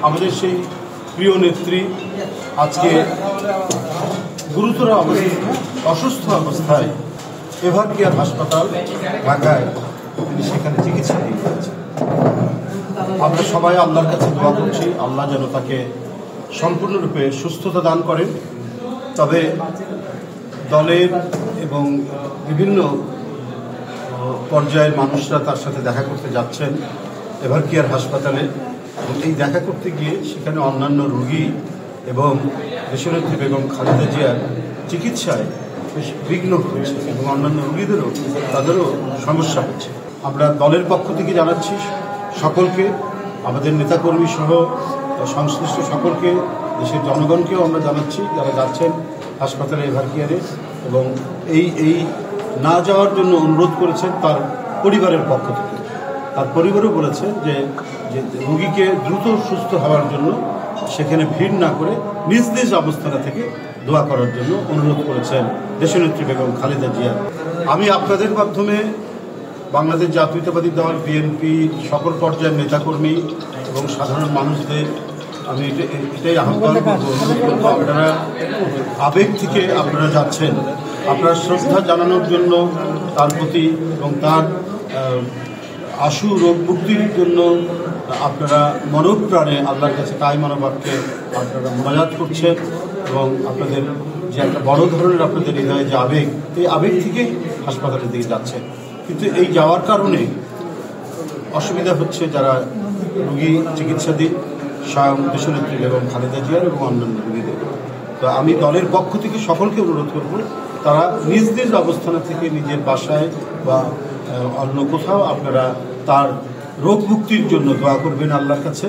আমাদের সেই প্রিয় নেত্রী আজকে গুরুতর অসুস্থ অবস্থায় এভার কেয়ার হাসপাতাল ঢাকায় তিনি সেখানে চিকিৎসা নিয়ে যাচ্ছেন। আমরা সবাই আল্লাহর কাছে দোয়া করছি আল্লাহ যেন তাকে সম্পূর্ণরূপে সুস্থতা দান করেন। তবে দলের এবং বিভিন্ন পর্যায়ের মানুষরা তার সাথে দেখা করতে যাচ্ছেন এভার কেয়ার হাসপাতালে। এই দেখা করতে গিয়ে সেখানে অন্যান্য রোগী এবং দেশনেত্রী বেগম খালেদা জিয়ার চিকিৎসায় বেশ বিঘ্ন হচ্ছে এবং অন্যান্য রোগীদেরও তাদেরও সমস্যা হচ্ছে। আমরা দলের পক্ষ থেকে জানাচ্ছি সকলকে, আমাদের নেতাকর্মী সহ সংশ্লিষ্ট সকলকে, দেশের জনগণকেও আমরা জানাচ্ছি যারা যাচ্ছেন হাসপাতালে এভার কেয়ারে এবং এই না যাওয়ার জন্য অনুরোধ করেছেন তার পরিবারের পক্ষ থেকে। তার পরিবারও বলেছে যে রোগীকে দ্রুত সুস্থ হওয়ার জন্য সেখানে ভিড় না করে নিজ নিজ অবস্থানে থেকে দোয়া করার জন্য অনুরোধ করেছেন দেশনেত্রী বেগম খালেদা জিয়া। আমি আপনাদের মাধ্যমে বাংলাদেশ জাতীয়তাবাদী দল বিএনপি সকল পর্যায়ের নেতাকর্মী এবং সাধারণ মানুষদের আমি এটাই আহ্বান করবো, অনুরোধ করবো, আপনারা আবেগ থেকে আপনারা যাচ্ছেন, আপনারা শ্রদ্ধা জানানোর জন্য তার প্রতি এবং তার আশু রোগ মুক্তির জন্য আপনারা মনোপ্রাণে আল্লাহর কাছে তাই মনোবাক্যে আপনারা মোনাজাত করছেন এবং আপনাদের যে একটা বড় ধরনের আপনাদের হৃদয়ে যে আবেগ, এই আবেগ থেকেই হাসপাতালের দিকে যাচ্ছেন। কিন্তু এই যাওয়ার কারণে অসুবিধা হচ্ছে যারা রোগী চিকিৎসাধীন, স্বয়ং দেশনেত্রী এবং খালেদা জিয়ার এবং অন্যান্য রোগীদের। তো আমি দলের পক্ষ থেকে সকলকে অনুরোধ করব তারা নিজ নিজ অবস্থান থেকে নিজের বাসায় বা অন্য কোথাও আপনারা তার রোগ মুক্তির জন্য দোয়া করবেন আল্লাহর কাছে।